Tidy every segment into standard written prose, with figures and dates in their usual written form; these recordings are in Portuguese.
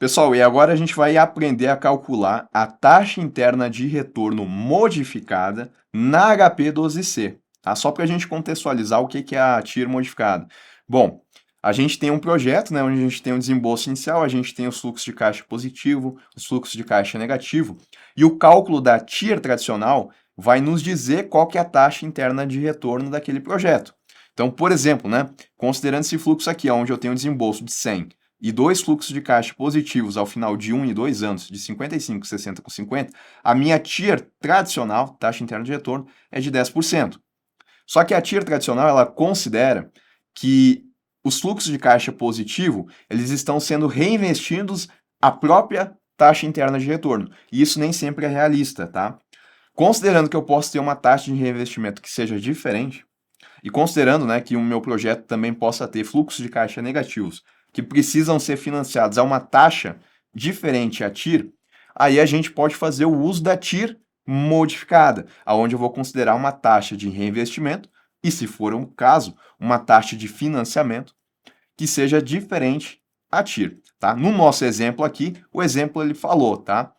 Pessoal, e agora a gente vai aprender a calcular a taxa interna de retorno modificada na HP12C, tá? Só para a gente contextualizar o que é a TIR modificada. Bom, a gente tem um projeto, né, onde a gente tem um desembolso inicial, a gente tem os fluxos de caixa positivo, os fluxos de caixa negativo, e o cálculo da TIR tradicional vai nos dizer qual que é a taxa interna de retorno daquele projeto. Então, por exemplo, né, considerando esse fluxo aqui, onde eu tenho um desembolso de 100 e dois fluxos de caixa positivos ao final de 1 e 2 anos, de 55, 60 com 50, a minha TIR tradicional, taxa interna de retorno, é de 10%. Só que a TIR tradicional, ela considera que os fluxos de caixa positivo, eles estão sendo reinvestidos à própria taxa interna de retorno. E isso nem sempre é realista, tá? Considerando que eu posso ter uma taxa de reinvestimento que seja diferente, e considerando, né, que o meu projeto também possa ter fluxos de caixa negativos que precisam ser financiados a uma taxa diferente à TIR, aí a gente pode fazer o uso da TIR modificada, aonde eu vou considerar uma taxa de reinvestimento e, se for o caso, uma taxa de financiamento que seja diferente à TIR, tá? No nosso exemplo aqui, o exemplo ele falou, tá?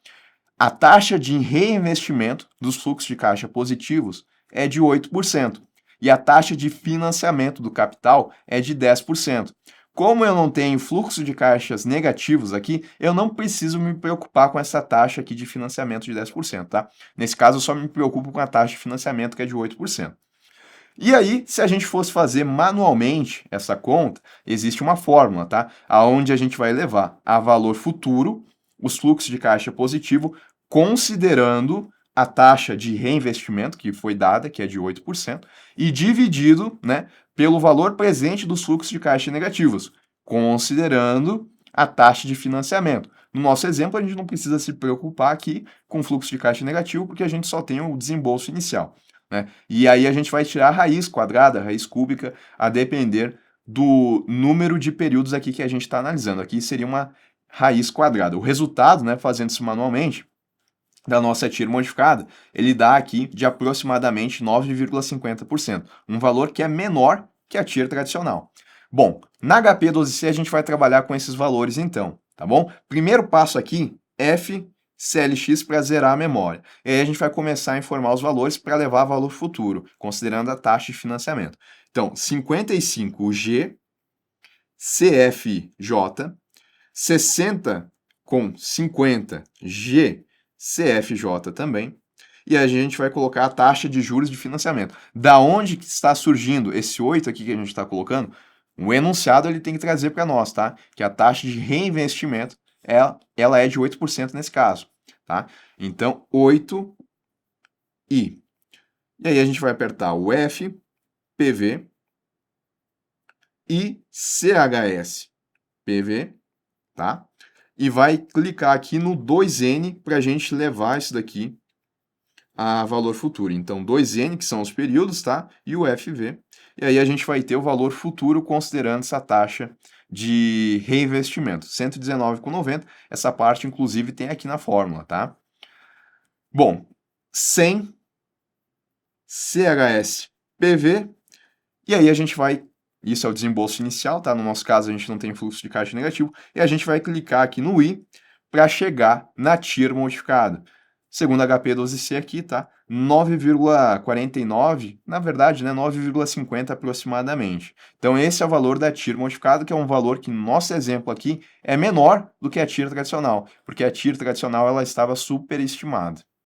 A taxa de reinvestimento dos fluxos de caixa positivos é de 8% e a taxa de financiamento do capital é de 10%. Como eu não tenho fluxo de caixas negativos aqui, eu não preciso me preocupar com essa taxa aqui de financiamento de 10%, tá? Nesse caso, eu só me preocupo com a taxa de financiamento, que é de 8%. E aí, se a gente fosse fazer manualmente essa conta, existe uma fórmula, tá? Aonde a gente vai levar a valor futuro os fluxos de caixa positivo, considerando a taxa de reinvestimento que foi dada, que é de 8%, e dividido, né, pelo valor presente dos fluxos de caixa negativos, considerando a taxa de financiamento. No nosso exemplo, a gente não precisa se preocupar aqui com fluxo de caixa negativo, porque a gente só tem o desembolso inicial, né? E aí a gente vai tirar a raiz quadrada, a raiz cúbica, a depender do número de períodos aqui que a gente está analisando. Aqui seria uma raiz quadrada. O resultado, né, fazendo isso manualmente, da nossa TIR modificada, ele dá aqui de aproximadamente 9,50%, um valor que é menor que a TIR tradicional. Bom, na HP12C a gente vai trabalhar com esses valores então, tá bom? Primeiro passo aqui, F CLX para zerar a memória. E aí a gente vai começar a informar os valores para levar a valor futuro, considerando a taxa de financiamento. Então, 55G CFJ, 60 com 50G CFJ também, e a gente vai colocar a taxa de juros de financiamento. Da onde que está surgindo esse 8 aqui que a gente está colocando? O enunciado ele tem que trazer para nós, tá? Que a taxa de reinvestimento ela é de 8% nesse caso, tá? Então, 8I. E aí a gente vai apertar o F, PV e CHS. PV, tá? E vai clicar aqui no 2N para a gente levar isso daqui a valor futuro. Então, 2N, que são os períodos, tá? E o FV. E aí a gente vai ter o valor futuro considerando essa taxa de reinvestimento, 119,90. Essa parte, inclusive, tem aqui na fórmula, tá? Bom, 100 CHS PV. E aí a gente vai... Isso é o desembolso inicial, tá? No nosso caso, a gente não tem fluxo de caixa negativo. E a gente vai clicar aqui no I para chegar na TIR modificada. Segundo HP12C aqui, tá? 9,49, na verdade, né? 9,50 aproximadamente. Então, esse é o valor da TIR modificada, que é um valor que, no nosso exemplo aqui, é menor do que a TIR tradicional, porque a TIR tradicional ela estava superestimada.